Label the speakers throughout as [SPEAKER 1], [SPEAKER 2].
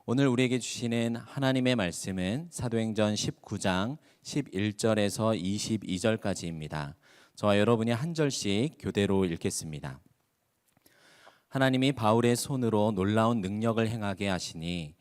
[SPEAKER 1] 오늘 우리에게 주시는 하나님의 말씀은 사도행전 19장 11절에서 22절까지입니다. 저와 여러분이 한 절씩 교대로 읽겠습니다. 하나님이 바울의 손으로 놀라운 능력을 행하게 하시니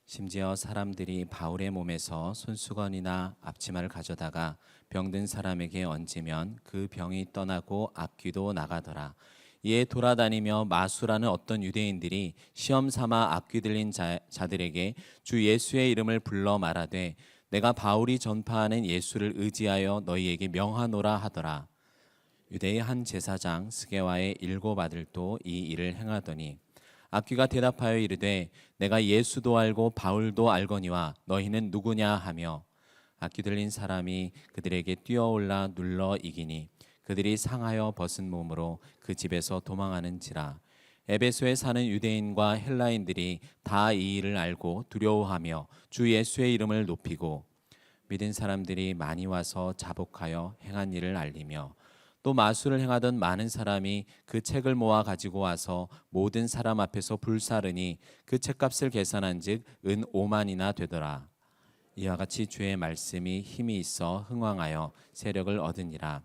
[SPEAKER 1] 심지어 사람들이 바울의 몸에서 손수건이나 앞치마를 가져다가 병든 사람에게 얹으면 그 병이 떠나고 앞귀도 나가더라. 이에 돌아다니며 마수라는 어떤 유대인들이 시험 삼아 앞귀 들린 자들에게 주 예수의 이름을 불러 말하되 내가 바울이 전파하는 예수를 의지하여 너희에게 명하노라 하더라. 유대의 한 제사장 스게와의 7 아들도 이 일을 행하더니 앞귀가 대답하여 이르되 내가 예수도 알고 바울도 알거니와 너희는 누구냐 하며 앞귀 들린 사람이 그들에게 뛰어올라 눌러 이기니 그들이 상하여 벗은 몸으로 그 집에서 도망하는지라. 에베소에 사는 유대인과 헬라인들이 다 이 일을 알고 두려워하며 주 예수의 이름을 높이고 믿은 사람들이 많이 와서 자복하여 행한 일을 알리며 또 마술을 행하던 많은 사람이 그 책을 모아 가지고 와서 모든 사람 앞에서 불사르니 그 책값을 계산한즉 은 5만이나 되더라. 이와 같이 주의 말씀이 힘이 있어 흥왕하여 세력을 얻으니라.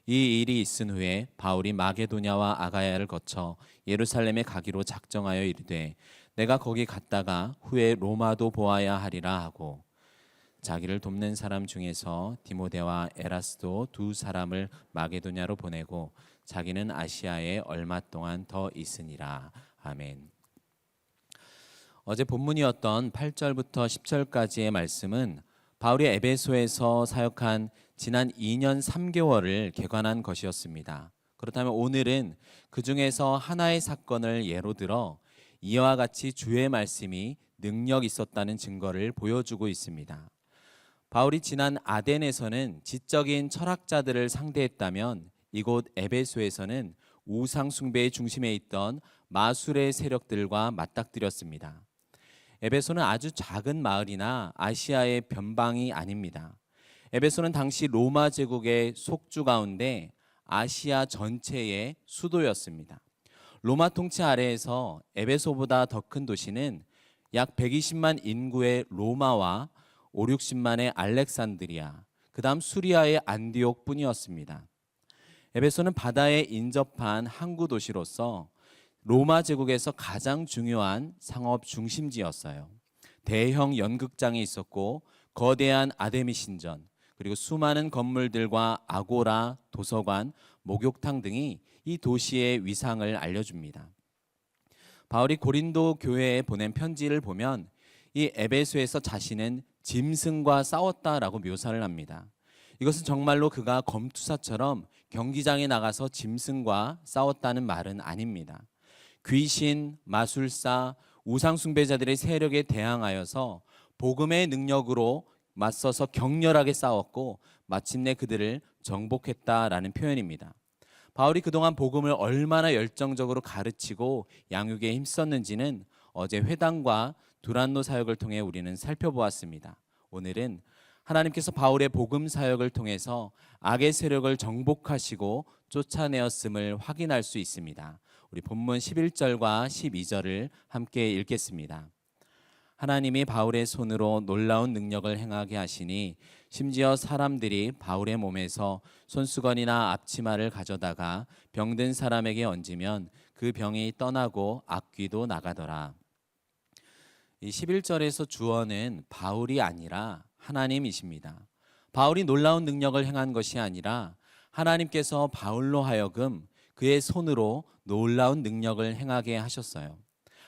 [SPEAKER 1] 이 일이 있은 후에 바울이 마게도냐와 아가야를 거쳐 예루살렘에 가기로 작정하여 이르되 내가 거기 갔다가 후에 로마도 보아야 하리라 하고 자기를 돕는 사람 중에서 디모데와 에라스도 2 사람을 마게도냐로 보내고 자기는 아시아에 얼마 동안 더 있으니라. 아멘. 어제 본문이었던 8절부터 10절까지의 말씀은 바울이 에베소에서 사역한 지난 2년 3개월을 개관한 것이었습니다. 그렇다면 오늘은 그 중에서 하나의 사건을 예로 들어 이와 같이 주의 말씀이 능력 있었다는 증거를 보여주고 있습니다. 바울이 지난 아덴에서는 지적인 철학자들을 상대했다면 이곳 에베소에서는 우상 숭배의 중심에 있던 마술의 세력들과 맞닥뜨렸습니다. 에베소는 아주 작은 마을이나 아시아의 변방이 아닙니다. 에베소는 당시 로마 제국의 속주 가운데 아시아 전체의 수도였습니다. 로마 통치 아래에서 에베소보다 더 큰 도시는 약 120만 인구의 로마와 5, 60만의 알렉산드리아, 그 다음 수리아의 안디옥뿐이었습니다. 에베소는 바다에 인접한 항구 도시로서 로마 제국에서 가장 중요한 상업 중심지였어요. 대형 연극장이 있었고 거대한 아데미 신전, 그리고 수많은 건물들과 아고라, 도서관, 목욕탕 등이 이 도시의 위상을 알려줍니다. 바울이 고린도 교회에 보낸 편지를 보면 이 에베소에서 자신은 짐승과 싸웠다라고 묘사를 합니다. 이것은 정말로 그가 검투사처럼 경기장에 나가서 짐승과 싸웠다는 말은 아닙니다. 귀신, 마술사, 우상숭배자들의 세력에 대항하여서 복음의 능력으로 맞서서 격렬하게 싸웠고 마침내 그들을 정복했다라는 표현입니다. 바울이 그동안 복음을 얼마나 열정적으로 가르치고 양육에 힘썼는지는 어제 회당과 두란노 사역을 통해 우리는 살펴보았습니다. 오늘은 하나님께서 바울의 복음 사역을 통해서 악의 세력을 정복하시고 쫓아내었음을 확인할 수 있습니다. 우리 본문 11절과 12절을 함께 읽겠습니다. 하나님이 바울의 손으로 놀라운 능력을 행하게 하시니 심지어 사람들이 바울의 몸에서 손수건이나 앞치마를 가져다가 병든 사람에게 얹으면 그 병이 떠나고 앞귀도 나가더라. 이 11절에서 주어는 바울이 아니라 하나님이십니다. 바울이 놀라운 능력을 행한 것이 아니라 하나님께서 바울로 하여금 그의 손으로 놀라운 능력을 행하게 하셨어요.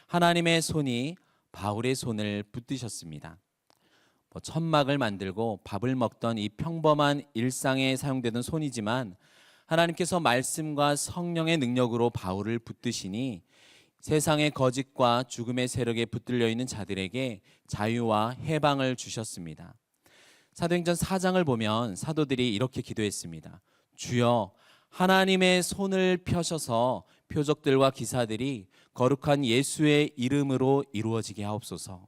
[SPEAKER 1] 하나님의 손이 바울의 손을 붙드셨습니다. 천막을 만들고 밥을 먹던 이 평범한 일상에 사용되던 손이지만 하나님께서 말씀과 성령의 능력으로 바울을 붙드시니 세상의 거짓과 죽음의 세력에 붙들려 있는 자들에게 자유와 해방을 주셨습니다. 사도행전 4장을 보면 사도들이 이렇게 기도했습니다. 주여 하나님의 손을 펴셔서 표적들과 기사들이 거룩한 예수의 이름으로 이루어지게 하옵소서.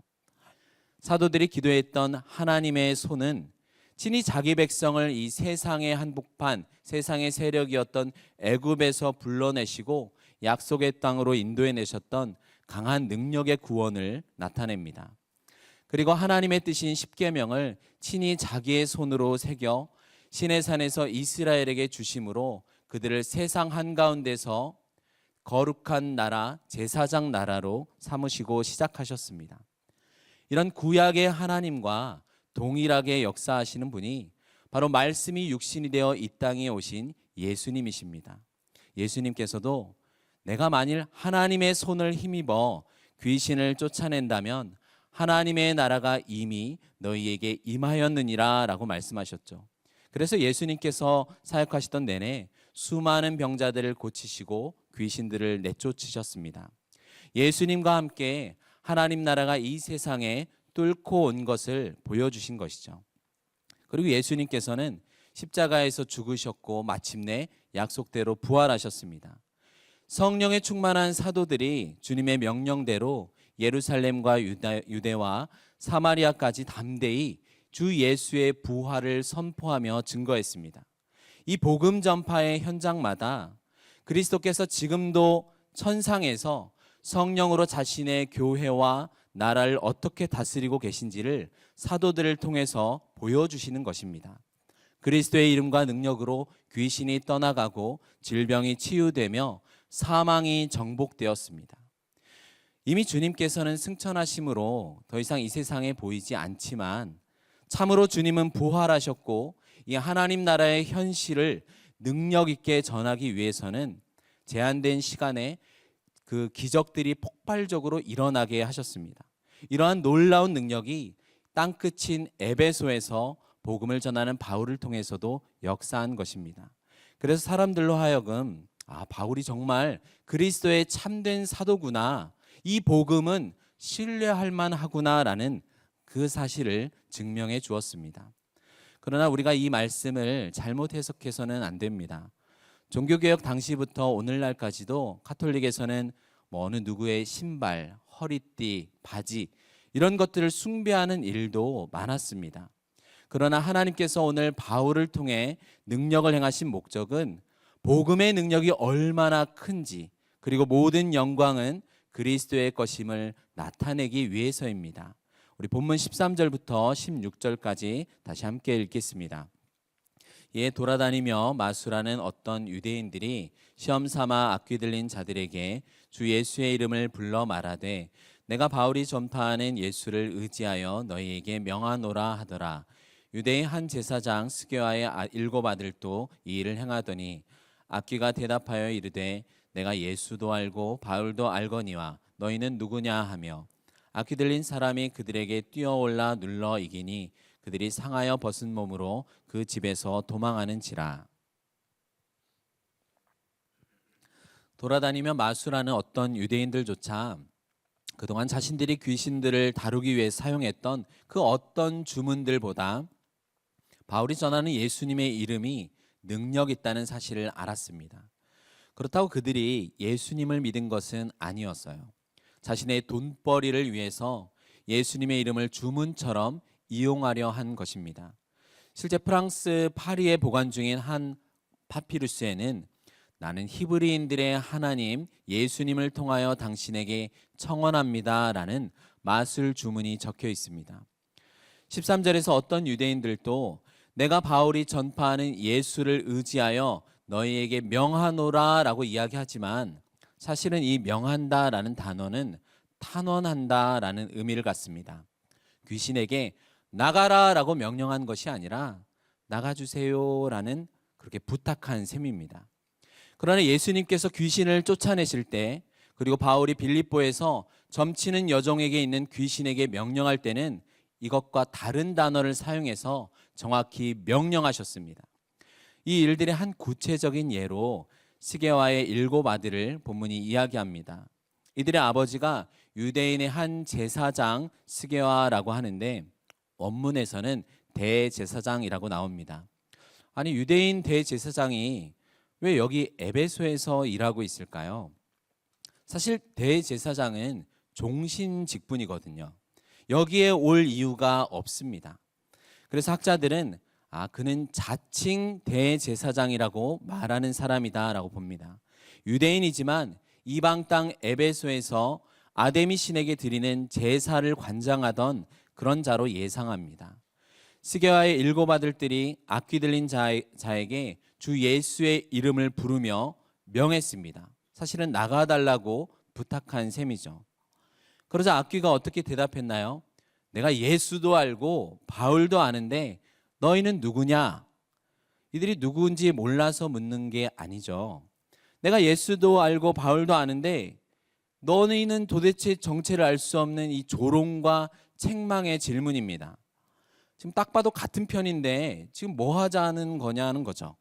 [SPEAKER 1] 사도들이 기도했던 하나님의 손은 친히 자기 백성을 이 세상의 한복판, 세상의 세력이었던 애굽에서 불러내시고 약속의 땅으로 인도해 내셨던 강한 능력의 구원을 나타냅니다. 그리고 하나님의 뜻인 십계명을 친히 자기의 손으로 새겨 시내산에서 이스라엘에게 주심으로 그들을 세상 한가운데서 거룩한 나라, 제사장 나라로 삼으시고 시작하셨습니다. 이런 구약의 하나님과 동일하게 역사하시는 분이 바로 말씀이 육신이 되어 이 땅에 오신 예수님이십니다. 예수님께서도 내가 만일 하나님의 손을 힘입어 귀신을 쫓아낸다면 하나님의 나라가 이미 너희에게 임하였느니라 라고 말씀하셨죠. 그래서 예수님께서 사역하시던 내내 수많은 병자들을 고치시고 귀신들을 내쫓으셨습니다. 예수님과 함께 하나님 나라가 이 세상에 뚫고 온 것을 보여주신 것이죠. 그리고 예수님께서는 십자가에서 죽으셨고 마침내 약속대로 부활하셨습니다. 성령에 충만한 사도들이 주님의 명령대로 예루살렘과 유대와 사마리아까지 담대히 주 예수의 부활을 선포하며 증거했습니다. 이 복음 전파의 현장마다 그리스도께서 지금도 천상에서 성령으로 자신의 교회와 나라를 어떻게 다스리고 계신지를 사도들을 통해서 보여주시는 것입니다. 그리스도의 이름과 능력으로 귀신이 떠나가고 질병이 치유되며 사망이 정복되었습니다. 이미 주님께서는 승천하심으로 더 이상 이 세상에 보이지 않지만 참으로 주님은 부활하셨고 이 하나님 나라의 현실을 능력 있게 전하기 위해서는 제한된 시간에 그 기적들이 폭발적으로 일어나게 하셨습니다. 이러한 놀라운 능력이 땅끝인 에베소에서 복음을 전하는 바울을 통해서도 역사한 것입니다. 그래서 사람들로 하여금 바울이 정말 그리스도의 참된 사도구나, 이 복음은 신뢰할 만하구나라는 그 사실을 증명해 주었습니다. 그러나 우리가 이 말씀을 잘못 해석해서는 안 됩니다. 종교개혁 당시부터 오늘날까지도 가톨릭에서는 어느 누구의 신발, 허리띠, 바지 이런 것들을 숭배하는 일도 많았습니다. 그러나 하나님께서 오늘 바울을 통해 능력을 행하신 목적은 복음의 능력이 얼마나 큰지, 그리고 모든 영광은 그리스도의 것임을 나타내기 위해서입니다. 우리 본문 13절부터 16절까지 다시 함께 읽겠습니다. 예, 돌아다니며 마술하는 어떤 유대인들이 시험 삼아 악귀 들린 자들에게 주 예수의 이름을 불러 말하되 내가 바울이 전파하는 예수를 의지하여 너희에게 명하노라 하더라. 유대의 한 제사장 스게와의 7 아들도 이 일을 행하더니 악귀가 대답하여 이르되 내가 예수도 알고 바울도 알거니와 너희는 누구냐 하며 악귀 들린 사람이 그들에게 뛰어올라 눌러 이기니 그들이 상하여 벗은 몸으로 그 집에서 도망하는지라. 돌아다니며 마술하는 어떤 유대인들조차 그동안 자신들이 귀신들을 다루기 위해 사용했던 그 어떤 주문들보다 바울이 전하는 예수님의 이름이 능력 있다는 사실을 알았습니다. 그렇다고 그들이 예수님을 믿은 것은 아니었어요. 자신의 돈벌이를 위해서 예수님의 이름을 주문처럼 이용하려 한 것입니다. 실제 프랑스 파리에 보관 중인 한 파피루스에는 나는 히브리인들의 하나님 예수님을 통하여 당신에게 청언합니다 라는 마술 주문이 적혀 있습니다. 13절에서 어떤 유대인들도 내가 바울이 전파하는 예수를 의지하여 너희에게 명하노라 라고 이야기하지만 사실은 이 명한다 라는 단어는 탄원한다 라는 의미를 갖습니다. 귀신에게 나가라 라고 명령한 것이 아니라 나가주세요 라는 그렇게 부탁한 셈입니다. 그러나 예수님께서 귀신을 쫓아내실 때, 그리고 바울이 빌립보에서 점치는 여종에게 있는 귀신에게 명령할 때는 이것과 다른 단어를 사용해서 정확히 명령하셨습니다. 이 일들의 한 구체적인 예로 스게와의 7 아들을 본문이 이야기합니다. 이들의 아버지가 유대인의 한 제사장 스게와라고 하는데 원문에서는 대제사장이라고 나옵니다. 아니, 유대인 대제사장이 왜 여기 에베소에서 일하고 있을까요? 사실 대제사장은 종신 직분이거든요. 여기에 올 이유가 없습니다. 그래서 학자들은 그는 자칭 대제사장이라고 말하는 사람이다라고 봅니다. 유대인이지만 이방 땅 에베소에서 아데미 신에게 드리는 제사를 관장하던 그런 자로 예상합니다. 스게와의 7 아들들이 악귀 들린 자에게 주 예수의 이름을 부르며 명했습니다. 사실은 나가달라고 부탁한 셈이죠. 그러자 악귀가 어떻게 대답했나요? 내가 예수도 알고 바울도 아는데 너희는 누구냐? 이들이 누구인지 몰라서 묻는 게 아니죠. 내가 예수도 알고 바울도 아는데 너희는 도대체 정체를 알 수 없는 이 조롱과 책망의 질문입니다. 지금 딱 봐도 같은 편인데 지금 뭐 하자는 거냐는 거죠.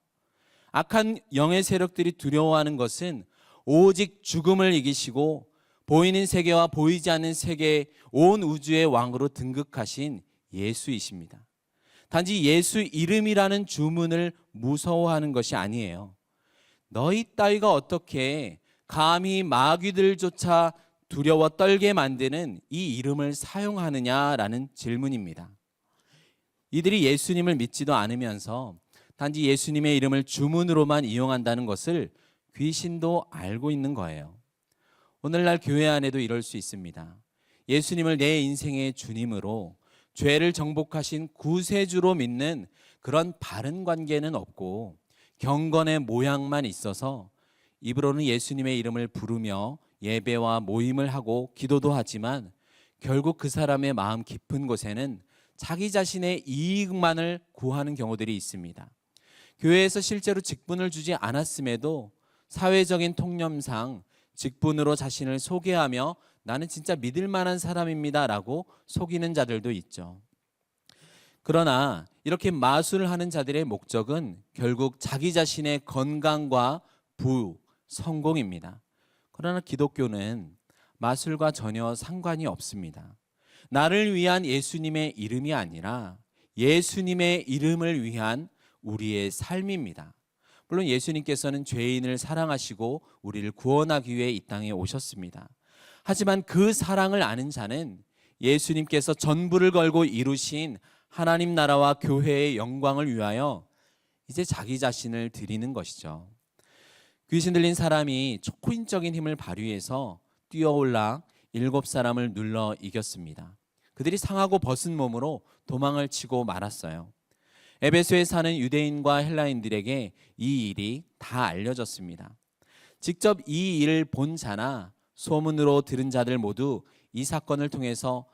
[SPEAKER 1] 악한 영의 세력들이 두려워하는 것은 오직 죽음을 이기시고 보이는 세계와 보이지 않는 세계 온 우주의 왕으로 등극하신 예수이십니다. 단지 예수 이름이라는 주문을 무서워하는 것이 아니에요. 너희 따위가 어떻게 감히 마귀들조차 두려워 떨게 만드는 이 이름을 사용하느냐라는 질문입니다. 이들이 예수님을 믿지도 않으면서 단지 예수님의 이름을 주문으로만 이용한다는 것을 귀신도 알고 있는 거예요. 오늘날 교회 안에도 이럴 수 있습니다. 예수님을 내 인생의 주님으로 죄를 정복하신 구세주로 믿는 그런 바른 관계는 없고 경건의 모양만 있어서 입으로는 예수님의 이름을 부르며 예배와 모임을 하고 기도도 하지만 결국 그 사람의 마음 깊은 곳에는 자기 자신의 이익만을 구하는 경우들이 있습니다. 교회에서 실제로 직분을 주지 않았음에도 사회적인 통념상 직분으로 자신을 소개하며 나는 진짜 믿을 만한 사람입니다 라고 속이는 자들도 있죠. 그러나 이렇게 마술을 하는 자들의 목적은 결국 자기 자신의 건강과 부유, 성공입니다. 그러나 기독교는 마술과 전혀 상관이 없습니다. 나를 위한 예수님의 이름이 아니라 예수님의 이름을 위한 우리의 삶입니다. 물론 예수님께서는 죄인을 사랑하시고 우리를 구원하기 위해 이 땅에 오셨습니다. 하지만 그 사랑을 아는 자는 예수님께서 전부를 걸고 이루신 하나님 나라와 교회의 영광을 위하여 이제 자기 자신을 드리는 것이죠. 귀신 들린 사람이 초인적인 힘을 발휘해서 뛰어올라 7사람을 눌러 이겼습니다. 그들이 상하고 벗은 몸으로 도망을 치고 말았어요. 에베소에 사는 유대인과 헬라인들에게 이 일이 다 알려졌습니다. 직접 이 일을 본 자나 소문으로 들은 자들 모두 이 사건을 통해서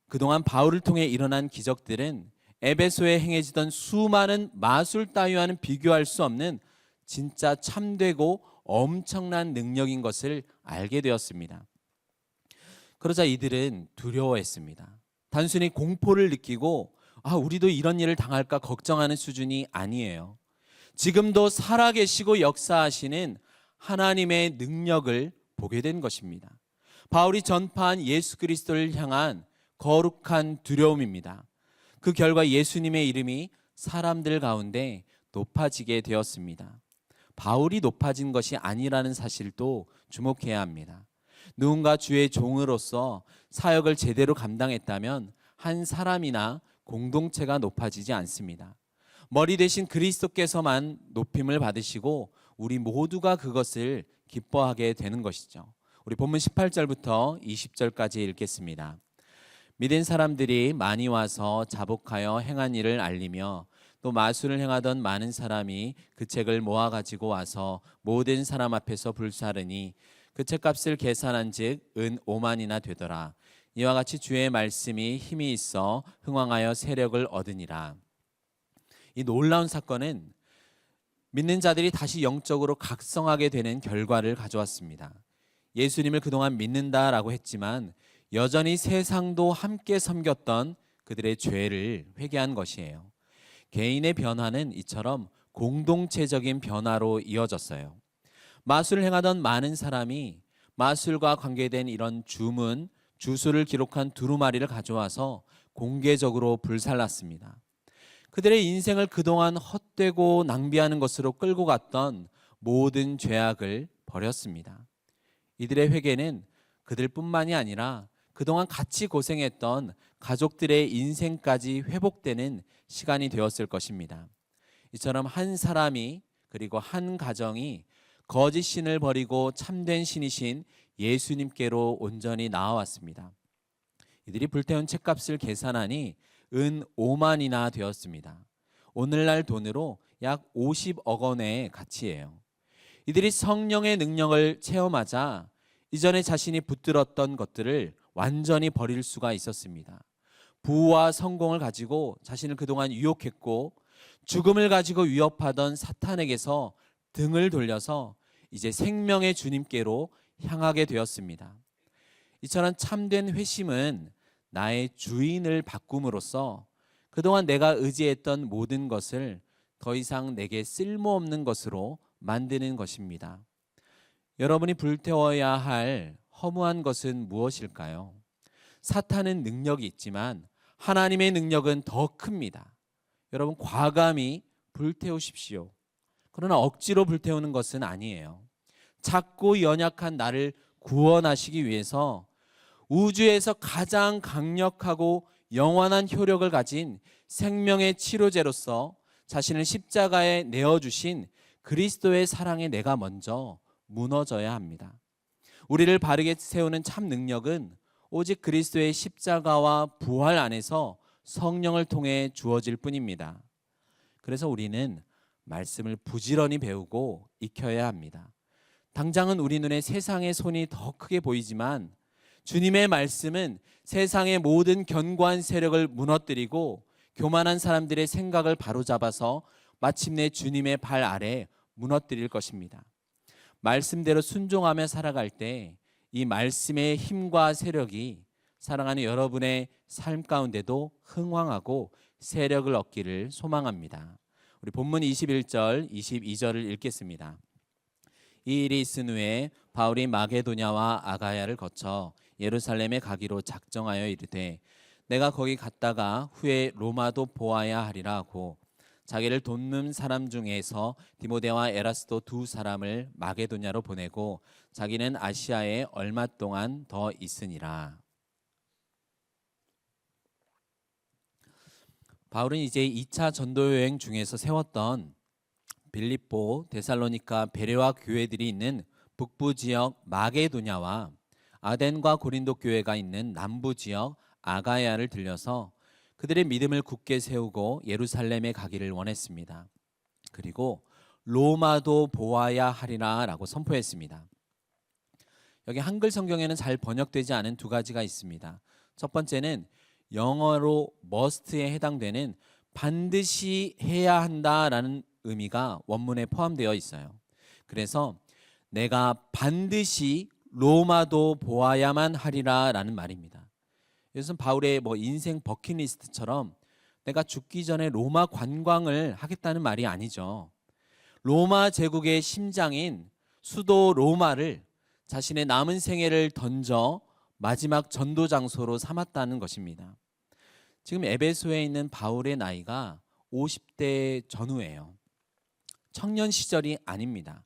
[SPEAKER 1] 그동안 바울을 통해 일어난 기적들은 에베소에 행해지던 수많은 마술 따위와는 비교할 수 없는 진짜 참되고 엄청난 능력인 것을 알게 되었습니다. 그러자 이들은 두려워했습니다. 단순히 공포를 느끼고 우리도 이런 일을 당할까 걱정하는 수준이 아니에요. 지금도 살아계시고 역사하시는 하나님의 능력을 보게 된 것입니다. 바울이 전파한 예수 그리스도를 향한 거룩한 두려움입니다. 그 결과 예수님의 이름이 사람들 가운데 높아지게 되었습니다. 바울이 높아진 것이 아니라는 사실도 주목해야 합니다. 누군가 주의 종으로서 사역을 제대로 감당했다면 한 사람이나 공동체가 높아지지 않습니다. 머리 대신 그리스도께서만 높임을 받으시고 우리 모두가 그것을 기뻐하게 되는 것이죠. 우리 본문 18절부터 20절까지 읽겠습니다. 믿은 사람들이 많이 와서 자복하여 행한 일을 알리며 또 마술을 행하던 많은 사람이 그 책을 모아 가지고 와서 모든 사람 앞에서 불사르니 그 책값을 계산한 즉 은 5만이나 되더라. 이와 같이 주의 말씀이 힘이 있어 흥왕하여 세력을 얻으니라. 이 놀라운 사건은 믿는 자들이 다시 영적으로 각성하게 되는 결과를 가져왔습니다. 예수님을 그동안 믿는다라고 했지만 여전히 세상도 함께 섬겼던 그들의 죄를 회개한 것이에요. 개인의 변화는 이처럼 공동체적인 변화로 이어졌어요. 마술을 행하던 많은 사람이 마술과 관계된 이런 주문, 주수를 기록한 두루마리를 가져와서 공개적으로 불살랐습니다. 그들의 인생을 그동안 헛되고 낭비하는 것으로 끌고 갔던 모든 죄악을 버렸습니다. 이들의 회개는 그들뿐만이 아니라 그동안 같이 고생했던 가족들의 인생까지 회복되는 시간이 되었을 것입니다. 이처럼 한 사람이 그리고 한 가정이 거짓 신을 버리고 참된 신이신 예수님께로 온전히 나아왔습니다. 이들이 불태운 책값을 계산하니 은 5만이나 되었습니다. 오늘날 돈으로 약 50억 원의 가치예요. 이들이 성령의 능력을 체험하자 이전에 자신이 붙들었던 것들을 완전히 버릴 수가 있었습니다. 부와 성공을 가지고 자신을 그동안 유혹했고 죽음을 가지고 위협하던 사탄에게서 등을 돌려서 이제 생명의 주님께로 향하게 되었습니다. 이처럼 참된 회심은 나의 주인을 바꿈으로써 그동안 내가 의지했던 모든 것을 더 이상 내게 쓸모없는 것으로 만드는 것입니다. 여러분이 불태워야 할 허무한 것은 무엇일까요? 사탄은 능력이 있지만 하나님의 능력은 더 큽니다. 여러분, 과감히 불태우십시오. 그러나 억지로 불태우는 것은 아니에요. 작고 연약한 나를 구원하시기 위해서 우주에서 가장 강력하고 영원한 효력을 가진 생명의 치료제로서 자신을 십자가에 내어주신 그리스도의 사랑에 내가 먼저 무너져야 합니다. 우리를 바르게 세우는 참 능력은 오직 그리스도의 십자가와 부활 안에서 성령을 통해 주어질 뿐입니다. 그래서 우리는 말씀을 부지런히 배우고 익혀야 합니다. 당장은 우리 눈에 세상의 손이 더 크게 보이지만 주님의 말씀은 세상의 모든 견고한 세력을 무너뜨리고 교만한 사람들의 생각을 바로잡아서 마침내 주님의 발 아래 무너뜨릴 것입니다. 말씀대로 순종하며 살아갈 때 이 말씀의 힘과 세력이 사랑하는 여러분의 삶 가운데도 흥왕하고 세력을 얻기를 소망합니다. 우리 본문 21절, 22절을 읽겠습니다. 이 일이 있은 후에 바울이 마게도냐와 아가야를 거쳐 예루살렘에 가기로 작정하여 이르되 내가 거기 갔다가 후에 로마도 보아야 하리라 하고 자기를 돕는 사람 중에서 디모데와 에라스도 두 사람을 마게도냐로 보내고 자기는 아시아에 얼마 동안 더 있으니라. 바울은 이제 2차 전도 여행 중에서 세웠던 빌립보, 데살로니가, 베레와 교회들이 있는 북부 지역 마게도냐와 아덴과 고린도 교회가 있는 남부 지역 아가야를 들려서 그들의 믿음을 굳게 세우고 예루살렘에 가기를 원했습니다. 그리고 로마도 보아야 하리라 라고 선포했습니다. 여기 한글 성경에는 잘 번역되지 않은 두 가지가 있습니다. 첫 번째는 영어로 must에 해당되는 반드시 해야 한다라는 의미가 원문에 포함되어 있어요. 그래서 내가 반드시 로마도 보아야만 하리라 라는 말입니다. 이것은 바울의 인생 버킷리스트처럼 내가 죽기 전에 로마 관광을 하겠다는 말이 아니죠. 로마 제국의 심장인 수도 로마를 자신의 남은 생애를 던져 마지막 전도 장소로 삼았다는 것입니다. 지금 에베소에 있는 바울의 나이가 50대 전후예요. 청년 시절이 아닙니다.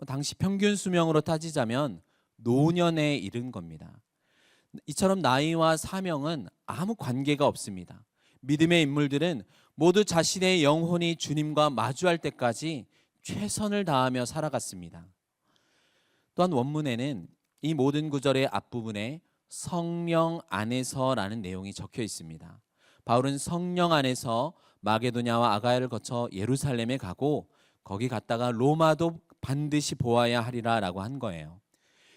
[SPEAKER 1] 당시 평균 수명으로 따지자면 노년에 이른 겁니다. 이처럼 나이와 사명은 아무 관계가 없습니다. 믿음의 인물들은 모두 자신의 영혼이 주님과 마주할 때까지 최선을 다하며 살아갔습니다. 또한 원문에는 이 모든 구절의 앞부분에 성령 안에서라는 내용이 적혀 있습니다. 바울은 성령 안에서 마게도냐와 아가야를 거쳐 예루살렘에 가고 거기 갔다가 로마도 반드시 보아야 하리라 라고 한 거예요.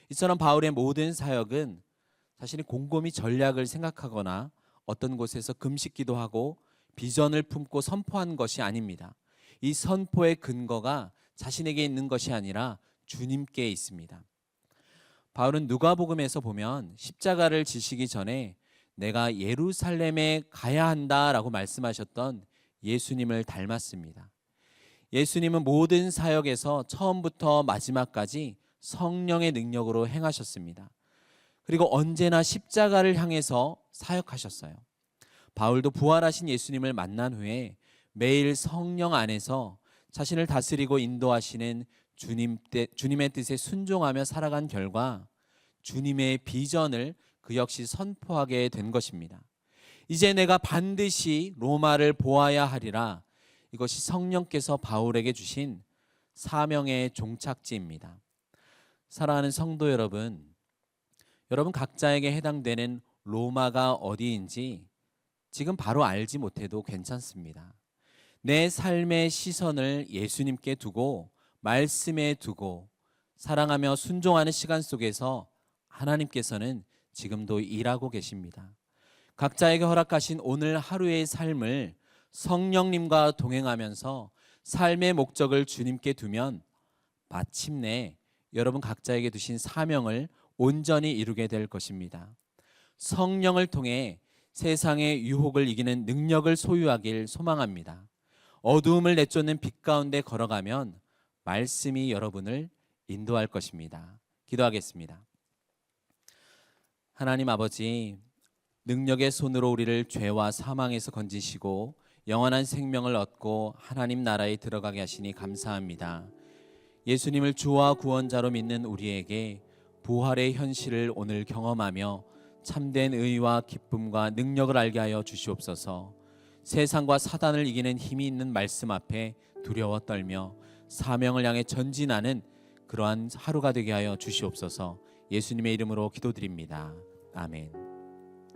[SPEAKER 1] 이처럼 바울의 모든 사역은 자신이 곰곰이 전략을 생각하거나 어떤 곳에서 금식 기도하고 비전을 품고 선포한 것이 아닙니다. 이 선포의 근거가 자신에게 있는 것이 아니라 주님께 있습니다. 바울은 누가복음에서 보면 십자가를 지시기 전에 내가 예루살렘에 가야 한다라고 말씀하셨던 예수님을 닮았습니다. 예수님은 모든 사역에서 처음부터 마지막까지 성령의 능력으로 행하셨습니다. 그리고 언제나 십자가를 향해서 사역하셨어요. 바울도 부활하신 예수님을 만난 후에 매일 성령 안에서 자신을 다스리고 인도하시는 주님의 뜻에 순종하며 살아간 결과 주님의 비전을 그 역시 선포하게 된 것입니다. 이제 내가 반드시 로마를 보아야 하리라. 이것이 성령께서 바울에게 주신 사명의 종착지입니다. 사랑하는 성도 여러분, 여러분 각자에게 해당되는 로마가 어디인지 지금 바로 알지 못해도 괜찮습니다. 내 삶의 시선을 예수님께 두고 말씀에 두고 사랑하며 순종하는 시간 속에서 하나님께서는 지금도 일하고 계십니다. 각자에게 허락하신 오늘 하루의 삶을 성령님과 동행하면서 삶의 목적을 주님께 두면 마침내 여러분 각자에게 두신 사명을 온전히 이루게 될 것입니다. 성령을 통해 세상의 유혹을 이기는 능력을 소유하길 소망합니다. 어두움을 내쫓는 빛 가운데 걸어가면 말씀이 여러분을 인도할 것입니다. 기도하겠습니다. 하나님 아버지, 능력의 손으로 우리를 죄와 사망에서 건지시고 영원한 생명을 얻고 하나님 나라에 들어가게 하시니 감사합니다. 예수님을 주와 구원자로 믿는 우리에게 부활의 현실을 오늘 경험하며 참된 의와 기쁨과 능력을 알게 하여 주시옵소서. 세상과 사단을 이기는 힘이 있는 말씀 앞에 두려워 떨며 사명을 향해 전진하는 그러한 하루가 되게 하여 주시옵소서. 예수님의 이름으로 기도드립니다. 아멘.